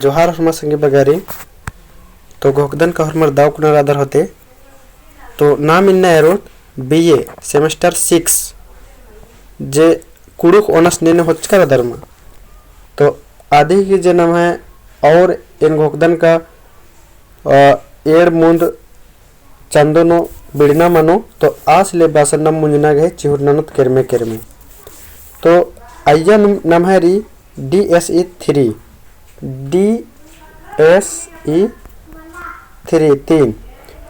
जोहार हरमा संगे बगारी तो गोकदन का हरमर दाव कुनार आदर होते तो नाम इन्ना एरो बीए सेमेस्टर 6 जे कुड़ुक ओनस नेने होचकर धर्म तो आदि की जे नाम है और इन गोकदन का एड़ मुंद चंदनो बिड़ना मनो तो आस ले बासन नम मुंजना गए चिहुर ननुत केरमे केरमे तो आइया नाम है री DSE 3 3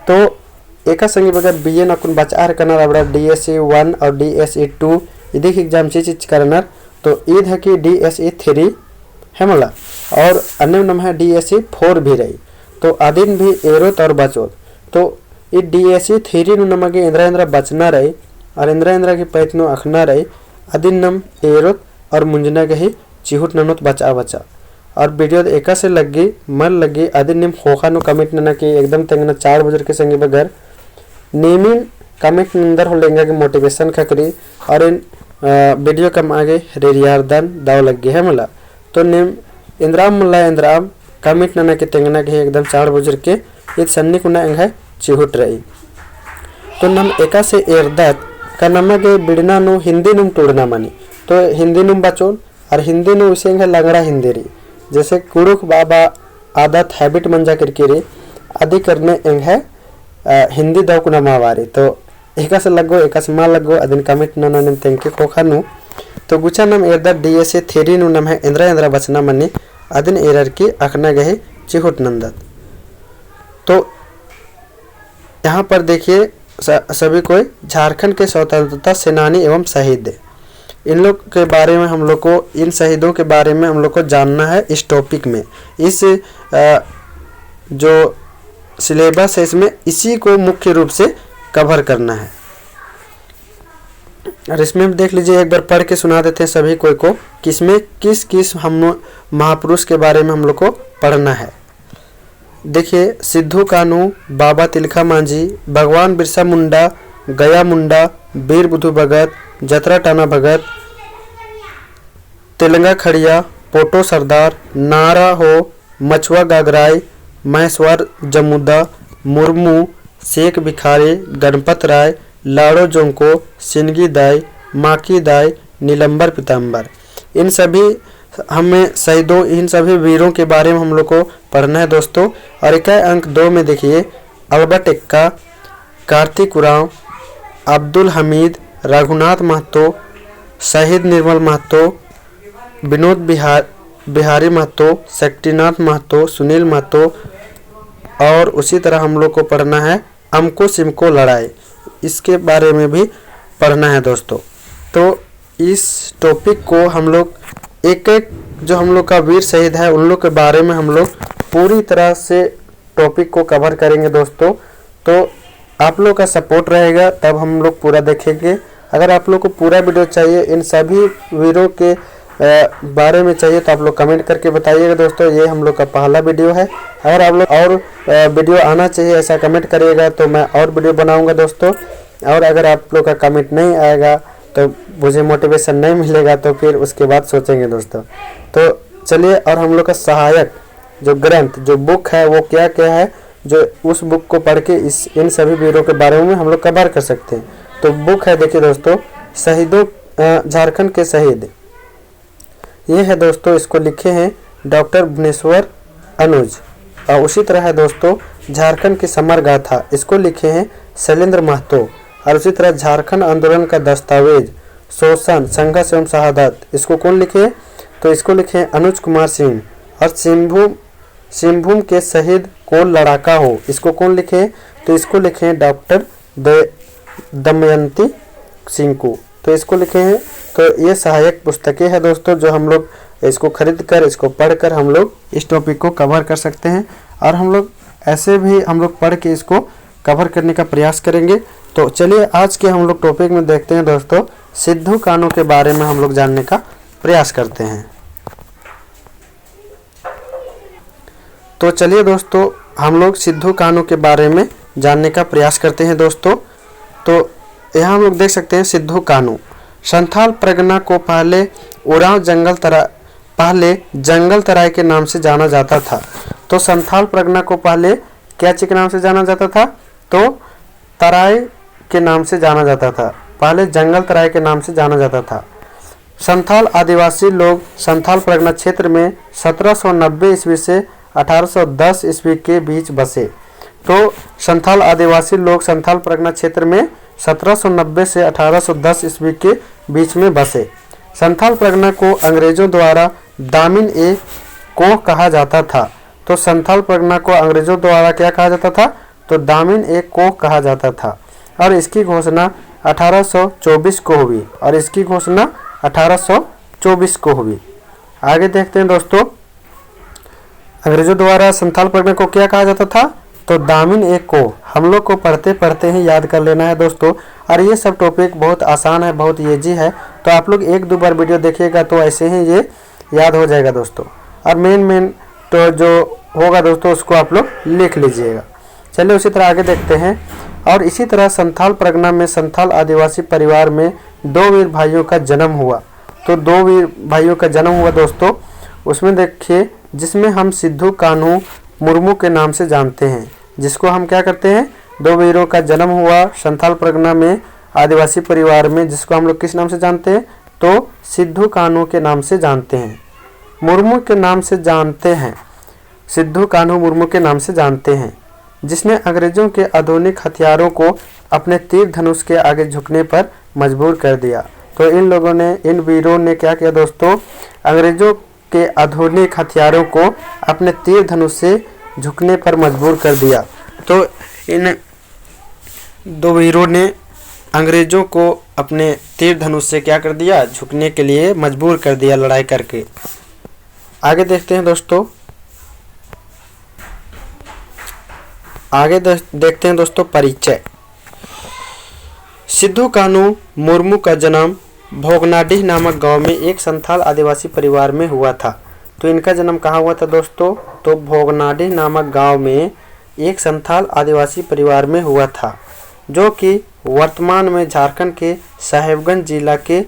तो एक संगी बगर बीए नकुन बचार करना बड़ा DSE 1 और DSE 2 इधर एग्जाम चीज करना तो ईद है कि DSE 3 है मला और अन्य नाम है DSE 4 भी रही तो आदिन भी एरोत और बचोत तो ये DSE 3 नमगे इंद्रा बचना रही और इंद्रा की पैतनो अखना रही आदिन नम एरोत और मुंजना गही चिहुट ननुत बचा और वीडियो एका से लगी मन लगी आदि निम खोखा नु कमेंट न कि एकदम तेंगना 4 बजे के संगे बगर नेमी कमेंट अंदर हो लेंगे कि मोटिवेशन खकरी और इन वीडियो कम आगे रेरियारदान दाव लग गए है मला तो नेम इंद्राम मुल्ला इंद्राम कमेंट न कि तेंगना के एकदम 4 बजे के ये सन्नी कुना अंग है चिहुट रही तो नम एका से एरदात का नमगे बिड़ना नु हिंदी नुम तोड़ना मानी तो हिंदी नुम बचोन और हिंदी नु उसे है लंगड़ा हिंदी री जैसे कुड़ुक बाबा आदत हैबिट मंजा करके रे आदि करने एंग है हिंदी दाव कुना मावारी तो एका से लगो एका से मा लगो अदिन कमेंट नन तेंके खोखानु तो गुचा नम एरदा DSE 3 नु नम है इंद्रा बचना मनी अदिन एरर की अखना गहे चिहुट नंदत तो यहाँ पर देखिए सभी कोई झारखंड के स्वतंत्रता सेनानी एवं शहीद इन लोग के बारे में हम लोग को इन शहीदों के बारे में हम लोग को जानना है इस टॉपिक में इस जो सिलेबस है इसमें इसी को मुख्य रूप से कवर करना है और इसमें देख लीजिए एक बार पढ़ के सुना देते हैं सभी कोई को कि इसमें किस किस हम महापुरुष के बारे में हम लोग को पढ़ना है। देखिए सिद्धू कानू, बाबा तिलका मांझी, भगवान बिरसा मुंडा, गया मुंडा, वीर बुधु भगत, जतरा टाना भगत, तेलंगा खड़िया, पोटो सरदार, नारा हो, मछुआ गागराई, महेश्वर जमुदा, मुर्मू, शेख भिखारी, गणपत राय, लाड़ो जोंको, सिंगी दाई, माकी दाई, नीलंबर पीताम्बर इन सभी हमें शहीदों इन सभी वीरों के बारे में हम लोग को पढ़ना है दोस्तों। और इकाई अंक 2 में देखिए अल्बर्ट एक्का, कार्तिक उरांव, अब्दुल हमीद, रघुनाथ महतो, शहीद निर्मल महतो, विनोद बिहारी महतो, शक्तिनाथ महतो, सुनील महतो और उसी तरह हम लोग को पढ़ना है अमको सिमको लड़ाई इसके बारे में भी पढ़ना है दोस्तों। तो इस टॉपिक को हम लोग एक एक जो हम लोग का वीर शहीद है उन लोग के बारे में हम लोग पूरी तरह से टॉपिक को कवर करेंगे दोस्तों। तो आप लोग का सपोर्ट रहेगा तब हम लोग पूरा देखेंगे। अगर आप लोग को पूरा वीडियो चाहिए इन सभी वीरों के बारे में चाहिए तो आप लोग कमेंट करके बताइएगा दोस्तों। ये हम लोग का पहला वीडियो है। अगर आप लोग और वीडियो आना चाहिए ऐसा कमेंट करिएगा तो मैं और वीडियो बनाऊंगा दोस्तों। और अगर आप लोग का कमेंट नहीं आएगा तो मुझे मोटिवेशन नहीं मिलेगा तो फिर उसके बाद सोचेंगे दोस्तों। तो चलिए और हम लोग का सहायक जो ग्रंथ जो बुक है वो क्या क्या है जो उस बुक को पढ़ के इन सभी वीरों के बारे में हम लोग कवर कर सकते हैं। तो बुक है देखिए दोस्तों शहीदों झारखंड के शहीद ये है दोस्तों। इसको लिखे हैं डॉक्टर भुवनेश्वर अनुज। और उसी तरह है दोस्तों झारखंड की समर गाथा इसको लिखे हैं शैलेंद्र महतो। और उसी तरह झारखंड आंदोलन का दस्तावेज शोषण संघर्ष एवं शहादत इसको कौन लिखे तो इसको लिखे हैं अनुज कुमार सिंह। और सिंहभूम के शहीद कौन लड़ाका हो इसको कौन लिखे तो इसको लिखे हैं डॉक्टर दमयंती सिंह को। तो इसको लिखे हैं। तो ये सहायक पुस्तकें हैं दोस्तों जो हम लोग इसको खरीद कर इसको पढ़कर हम लोग इस टॉपिक को कवर कर सकते हैं। और हम लोग ऐसे भी हम लोग पढ़ के इसको कवर करने का प्रयास करेंगे। तो चलिए आज के हम लोग टॉपिक में देखते हैं दोस्तों सिद्धू कानू के बारे में हम लोग जानने का प्रयास करते हैं। तो चलिए दोस्तों हम लोग सिद्धू कानू के बारे में जानने का प्रयास करते हैं दोस्तों। तो यहाँ हम लोग देख सकते हैं सिद्धू कानू संथाल परगना को पहले उरांव जंगल पहले जंगल तराई के नाम से जाना जाता था। तो संथाल परगना को पहले क्या चीज के नाम से जाना जाता था? तो तराई के नाम से जाना जाता था। पहले जंगल तराई के नाम से जाना जाता था। संथाल आदिवासी लोग संथाल परगना क्षेत्र में 1790 ईस्वी से 1810 ईस्वी के बीच बसे। तो संथाल आदिवासी लोग संथाल परगना क्षेत्र में 1790 से 1810 ईस्वी के बीच में बसे। संथाल परगना को अंग्रेजों द्वारा दामिन ए कोह कहा जाता था। तो संथाल परगना को अंग्रेजों द्वारा क्या कहा जाता था? तो दामिन ए कोह कहा जाता था। और इसकी घोषणा 1824 को हुई और इसकी घोषणा 1824 को हुई। आगे देखते हैं दोस्तों, अंग्रेजों द्वारा संथाल परगना को क्या कहा जाता था? तो दामिन ए कोह। हम लोग को पढ़ते पढ़ते ही याद कर लेना है दोस्तों। और ये सब टॉपिक बहुत आसान है, बहुत ईजी है। तो आप लोग एक दो बार वीडियो देखिएगा तो ऐसे ही ये याद हो जाएगा दोस्तों। और मेन तो जो होगा दोस्तों उसको आप लोग लिख लीजिएगा। चलिए उसी तरह आगे देखते हैं। और इसी तरह संथाल परगना में संथाल आदिवासी परिवार में 2 वीर भाइयों का जन्म हुआ। तो 2 वीर भाइयों का जन्म हुआ दोस्तों। उसमें देखिए, जिसमें हम सिद्धू कान्हू मुर्मू के नाम से जानते हैं, जिसको हम क्या करते हैं? 2 वीरों का जन्म हुआ संथाल परगना में आदिवासी परिवार में, जिसको हम लोग किस नाम से जानते हैं? तो सिद्धू कान्हू के नाम से जानते हैं, मुर्मू के नाम से जानते हैं, सिद्धू कान्हू मुर्मू के नाम से जानते हैं, जिसने अंग्रेजों के आधुनिक हथियारों को अपने तीर धनुष के आगे झुकने पर मजबूर कर दिया। तो इन लोगों ने, इन वीरों ने क्या किया दोस्तों? अंग्रेजों के आधुनिक हथियारों को अपने तीर धनुष से झुकने पर मजबूर कर दिया। तो इन 2 वीरों ने अंग्रेजों को अपने तीर धनुष से क्या कर दिया? झुकने के लिए मजबूर कर दिया लड़ाई करके। आगे देखते हैं दोस्तों, देखते हैं दोस्तों परिचय। सिद्धू कान्हू मुर्मू का जन्म भोगनाडीह नामक गांव में एक संथाल आदिवासी परिवार में हुआ था। तो इनका जन्म कहाँ हुआ था दोस्तों? तो भोगनाडीह नामक गांव में एक संथाल आदिवासी परिवार में हुआ था, जो कि वर्तमान में झारखंड के साहेबगंज जिला के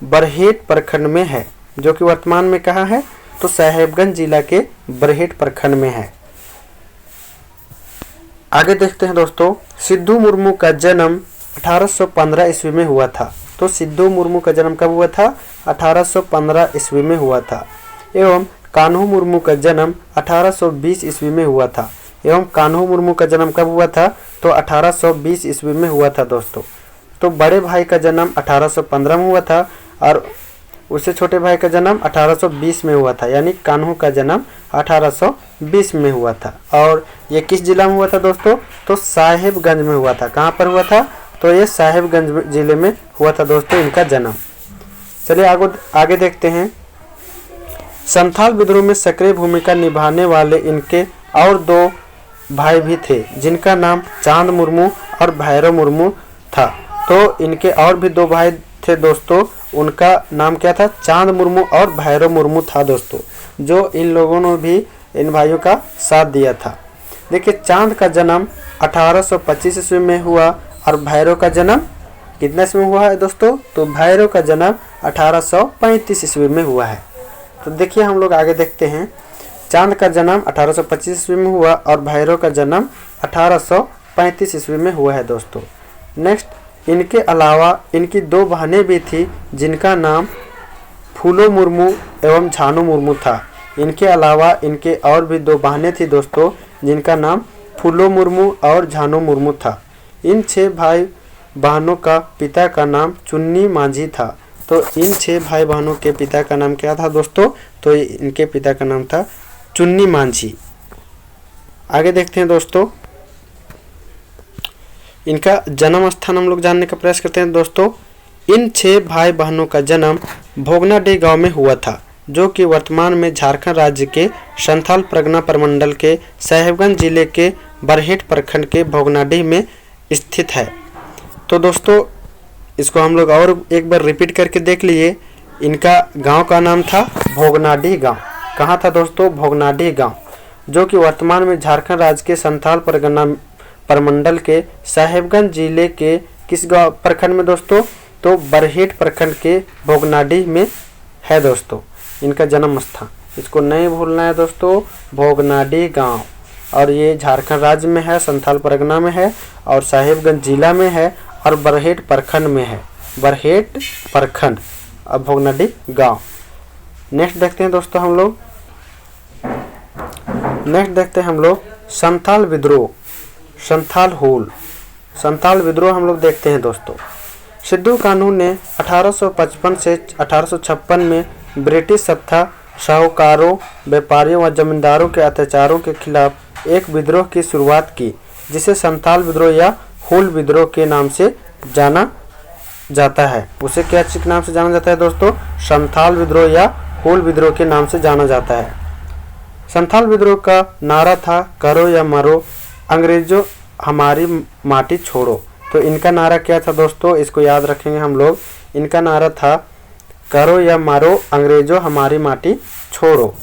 बरहेट प्रखंड में है। जो कि वर्तमान में कहाँ है? तो साहेबगंज जिला के बरहेट प्रखंड में है। आगे देखते हैं दोस्तों, सिद्धू मुर्मू का जन्म 1815 ईस्वी में हुआ था। तो सिद्धू मुर्मू का जन्म कब हुआ था? 1815 ईस्वी में हुआ था। एवं कान्हू मुर्मू का जन्म 1820 ईस्वी में हुआ था। एवं कान्हू मुर्मू का जन्म कब हुआ था? तो 1820 ईस्वी में हुआ था दोस्तों। तो बड़े भाई का जन्म 1815 में हुआ था और उससे छोटे भाई का जन्म 1820 में हुआ था, यानी कान्हू का जन्म 1820 में हुआ था। और ये किस जिला में हुआ था दोस्तों? तो साहेबगंज में हुआ था। कहाँ पर हुआ था? तो ये साहेबगंज जिले में हुआ था दोस्तों इनका जन्म। चलिए आगे देखते हैं। संथाल विद्रोह में सक्रिय भूमिका निभाने वाले इनके और 2 भाई भी थे, जिनका नाम चांद मुर्मू और भैरव मुर्मू था। तो इनके और भी 2 भाई थे दोस्तों, उनका नाम क्या था? चांद मुर्मू और भैरव मुर्मू था दोस्तों, जो इन लोगों ने भी इन भाइयों का साथ दिया था। देखिए, चांद का जन्म 1825 ईस्वी में हुआ और भैरव का जन्म कितने ईस्वी में हुआ है दोस्तों? तो भैरव का जन्म 1835 ईस्वी में हुआ है। तो देखिए हम लोग आगे देखते हैं। चांद का जन्म 1825 ईस्वी में हुआ और भैरव का जन्म 1835 ईस्वी में हुआ है दोस्तों। नेक्स्ट, इनके अलावा इनकी 2 बहनें भी थी, जिनका नाम फूलो मुर्मू एवं झानू मुर्मू था। इनके अलावा इनके और भी 2 बहनें थी दोस्तों, जिनका नाम फूलो मुर्मू और झानू मुर्मू था। इन 6 भाई बहनों का पिता का नाम चुन्नी मांझी था। तो इन 6 भाई बहनों के पिता का नाम क्या था दोस्तों? तो इनके पिता का नाम था चुन्नी मांझी। आगे देखते हैं दोस्तों, इनका जन्म स्थान हम लोग जानने का प्रयास करते हैं दोस्तों। इन 6 भाई बहनों का जन्म भोगनाडीह गांव में हुआ था, जो कि वर्तमान में झारखंड राज्य के संथाल परगना प्रमंडल के साहेबगंज जिले के बरहेट प्रखंड के भोगनाडीह में स्थित है। तो दोस्तों इसको हम लोग और एक बार रिपीट करके देख लिए। इनका गांव का नाम था भोगनाडीह गांव। कहाँ था दोस्तों? भोगनाडीह गांव, जो कि वर्तमान में झारखंड राज्य के संथाल परगना प्रमंडल के साहेबगंज जिले के किस गांव प्रखंड में दोस्तों? तो बरहेट प्रखंड के भोगनाडीह में है दोस्तों। इनका जन्म स्थान, इसको नहीं भूलना है दोस्तों, भोगनाडीह गांव। और ये झारखंड राज्य में है, संथाल परगना में है और साहिबगंज जिला में है और बरहेट प्रखंड में है, बरहेट प्रखंड और भोगनाडीह गांव। नेक्स्ट देखते हैं दोस्तों हम लोग संथाल विद्रोह, संथाल हुल, संथाल विद्रोह हम लोग देखते हैं दोस्तों। सिद्धू कानू ने 1855 से 1856 में ब्रिटिश सत्ता, साहूकारों, व्यापारियों व जमींदारों के अत्याचारों के खिलाफ एक विद्रोह की शुरुआत की, जिसे संथाल विद्रोह या हुल विद्रोह के नाम से जाना जाता है। उसे क्या के नाम से जाना जाता है दोस्तों? संथाल विद्रोह या हुल विद्रोह के नाम से जाना जाता है। संथाल विद्रोह का नारा था करो या मरो, अंग्रेजों हमारी माटी छोड़ो। तो इनका नारा क्या था दोस्तों? इसको याद रखेंगे हम लोग। इनका नारा था करो या मरो, अंग्रेजों हमारी माटी छोड़ो।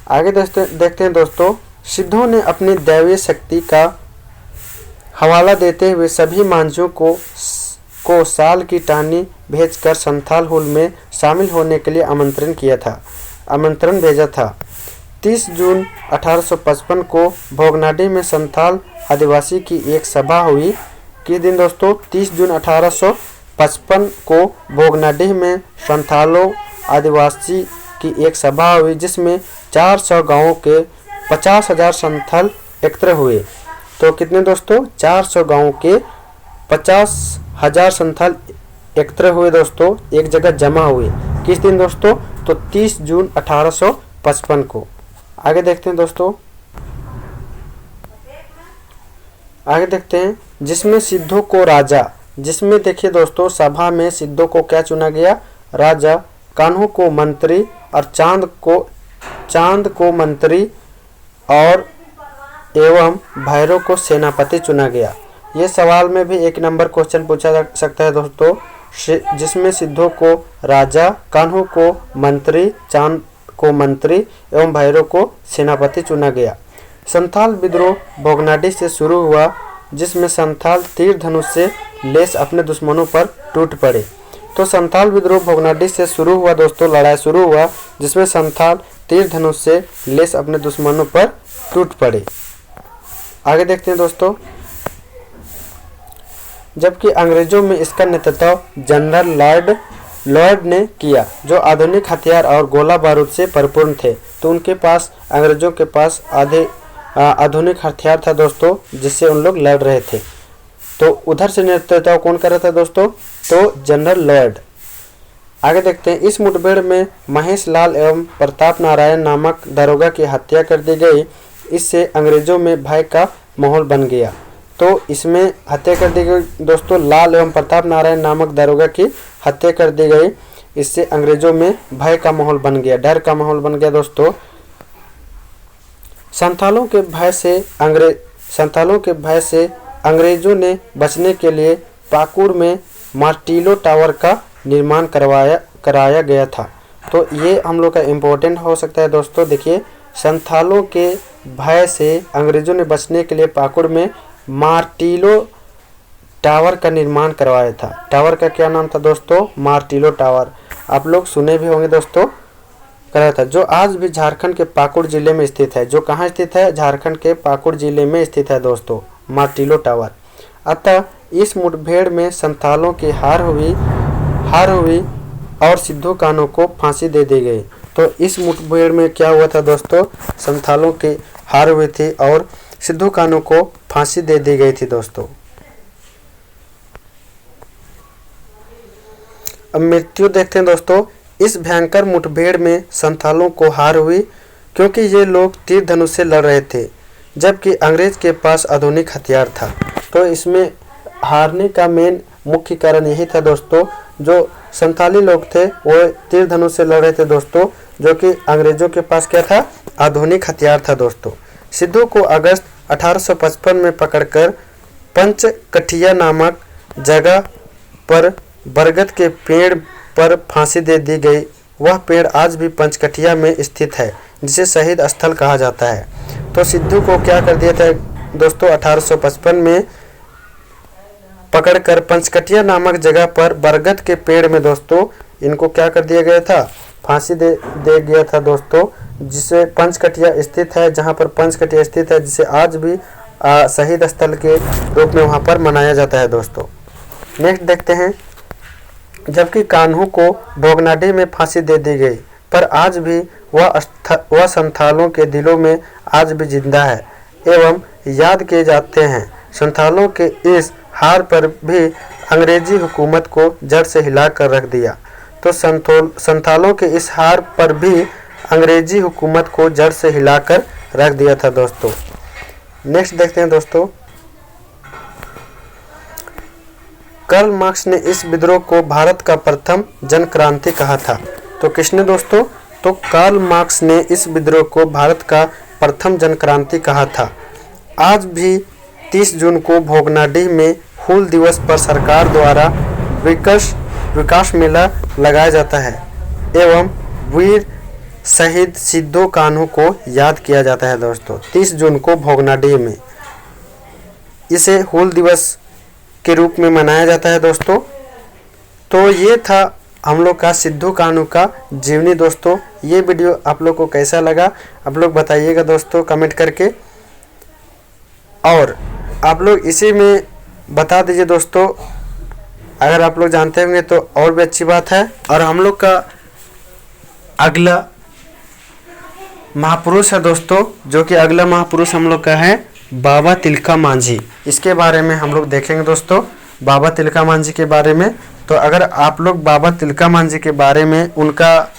आगे देखते हैं दोस्तों। सिद्धों ने अपनी दैवीय शक्ति का हवाला देते हुए सभी मांझियों को साल की टहनी भेजकर संथाल हुल में शामिल होने के लिए आमंत्रण भेजा था। 30 जून 1855 को भोगनाडीह में संथाल आदिवासी की एक सभा हुई। किस दिन दोस्तों? 30 जून 1855 को भोगनाडीह में संथालों आदिवासी की एक सभा हुई, जिसमें 400 गांवों के 50,000 संथाल एकत्र हुए। तो कितने दोस्तों? 400 गांवों के 50,000 संथाल एकत्र हुए दोस्तों, एक जगह जमा हुए। किस दिन दोस्तों? तो 30 जून 1855 को। आगे देखते हैं दोस्तों। आगे देखते हैं जिसमें सिद्धों को राजा, जिसमें देखिए दोस्तों सभा में सिद्धों को क्या चुना गया? राजा, कान्हू को मंत्री और चांद को मंत्री और एवं भैरव को सेनापति चुना गया। ये सवाल में भी 1 नंबर क्वेश्चन पूछा जा सकता है दोस्तों, जिसमें सिद्धों को राजा, कान्हू को मंत्री, चांद को मंत्री एवं भैरव को सेनापति चुना गया। संथाल विद्रोह भोगनाडीह से शुरू हुआ, जिसमें संथाल तीर धनुष से लेस अपने दुश्मनों पर टूट पड़े। तो संथाल विद्रोह भोगनाडीह से शुरू हुआ दोस्तों, लड़ाई शुरू हुआ, जिसमें संथाल तीर धनुष से लेस अपने दुश्मनों पर टूट पड़े। आगे देखते हैं दोस्तों। जबकि अंग्रेजों में इसका नेतृत्व जनरल लॉर्ड ने किया, जो आधुनिक हथियार और गोला बारूद से परिपूर्ण थे। तो उनके पास, अंग्रेजों के पास आधुनिक हथियार था दोस्तों, जिससे उन लोग लड़ रहे थे। तो उधर से नेतृत्व कौन कर रहा था दोस्तों? तो जनरल लॉर्ड। आगे देखते हैं। इस मुठभेड़ में महेश लाल एवं प्रताप नारायण नामक दरोगा की हत्या कर दी गई। इससे अंग्रेजों में भय का माहौल बन गया। तो इसमें हत्या कर दी गई दोस्तों, लाल एवं प्रताप नारायण नामक दरोगा की हत्या कर दी गई। इससे अंग्रेजों में भय का माहौल बन गया, डर का माहौल बन गया दोस्तों। संथालों के भय से अंग्रेजों ने बचने के लिए पाकुड़ में मार्टिलो टावर का निर्माण कराया गया था। तो ये हम लोग का इम्पोर्टेंट हो सकता है दोस्तों। देखिए, संथालों के भय से अंग्रेजों ने बचने के लिए पाकुड़ में मार्टिलो टावर का निर्माण करवाया था। टावर का क्या नाम था दोस्तों? Martello tower. आप लोग सुने भी होंगे दोस्तों, कराया था, जो आज भी झारखंड के पाकुड़ जिले में स्थित है। जो कहाँ स्थित है? झारखंड के पाकुड़ जिले में स्थित है दोस्तों, मार्टिलो टावर। अतः इस मुठभेड़ में संथालों की हार हुई और सिद्धू कान्हू को फांसी दे दी गई। तो इस मुठभेड़ में क्या हुआ था दोस्तों? संथालों की हार हुई थी और सिद्धू कान्हू को फांसी दे दी गई थी दोस्तों। अब मृत्यु देखते हैं दोस्तों। इस भयंकर मुठभेड़ में संथालों को हार हुई, क्योंकि ये लोग तीर धनुष से लड़ रहे थे, जबकि अंग्रेज के पास आधुनिक हथियार था। तो इसमें हारने का मुख्य कारण यही था दोस्तों, जो संथाली लोग थे वो तीर धनुष से लड़ रहे थे दोस्तों, जो कि अंग्रेजों के पास क्या था? आधुनिक हथियार था दोस्तों। सिद्धू को अगस्त 1855 में पकड़कर पंचकठिया नामक जगह पर बरगद के पेड़ पर फांसी दे दी गई। वह पेड़ आज भी पंचकठिया में स्थित है, जिसे शहीद स्थल कहा जाता है। तो सिद्धू को क्या कर दिया था दोस्तों? 1855 में पकड़कर पंचकठिया नामक जगह पर बरगद के पेड़ में दोस्तों इनको क्या कर दिया गया था? फांसी दे गया था दोस्तों, जिसे पंचकटिया स्थित है, जहां पर पंचकटिया स्थित है, जिसे आज भी शहीद स्थल के रूप में वहां पर मनाया जाता है दोस्तों। नेक्स्ट देखते हैं, जबकि कान्हू को भोगनाडीह में फांसी दे दी गई, पर आज भी वह संथालों के दिलों में आज भी जिंदा है एवं याद किए जाते हैं। संथालों के इस हार पर भी अंग्रेजी हुकूमत को जड़ से हिलाकर रख दिया। तो संथालों के इस हार पर भी अंग्रेजी हुकूमत को जड़ से हिलाकर रख दिया था दोस्तों। नेक्स्ट देखते हैं दोस्तों, कार्ल मार्क्स ने इस विद्रोह को भारत का प्रथम जन क्रांति कहा था। तो किसने दोस्तों? तो कार्ल मार्क्स ने इस विद्रोह को भारत का प्रथम जन क्रांति कहा था। आज भी 30 जून को भोगनाडीह में हूल दिवस पर सरकार द्वारा विकास मेला लगाया जाता है एवं वीर शहीद सिद्धो कान्हू को याद किया जाता है दोस्तों। 30 जून को भोगनाडीह में इसे हूल दिवस के रूप में मनाया जाता है दोस्तों। तो ये था हम लोग का सिद्धो कान्हू का जीवनी दोस्तों। ये वीडियो आप लोग को कैसा लगा आप लोग बताइएगा दोस्तों कमेंट करके, और आप लोग इसी में बता दीजिए दोस्तों, अगर आप लोग जानते होंगे तो और भी अच्छी बात है। और हम लोग का अगला महापुरुष है दोस्तों, जो कि अगला महापुरुष हम लोग का है बाबा तिलका मांझी। इसके बारे में हम लोग देखेंगे दोस्तों, बाबा तिलका मांझी के बारे में। तो अगर आप लोग बाबा तिलका मांझी के बारे में उनका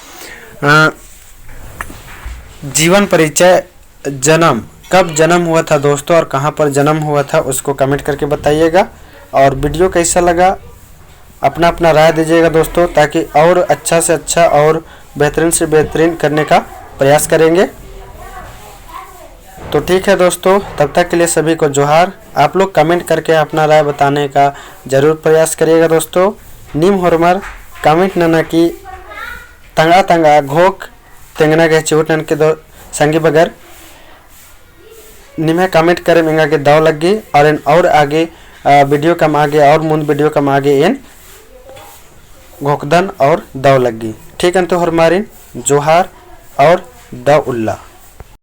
जीवन परिचय, जन्म, कब जन्म हुआ था दोस्तों और कहां पर जन्म हुआ था, उसको कमेंट करके बताइएगा। और वीडियो कैसा लगा अपना अपना राय दीजिएगा दोस्तों, ताकि और अच्छा से अच्छा और बेहतरीन से बेहतरीन करने का प्रयास करेंगे। तो ठीक है दोस्तों, तब तक के लिए सभी को जोहार। आप लोग कमेंट करके अपना राय बताने का ज़रूर प्रयास करिएगा दोस्तों। निम होरमर कमेंट नना की तंगा तंगा घोक तेंगना के चूटन के दो संगी बगर निम्हे कमेंट करे मेंगा के दाव लगी और आगे वीडियो कम आगे और मुंद वीडियो कम आगे इन घोकदन और दाव लगी। ठीक है तो हरमारिन जोहार और दाव उल्ला।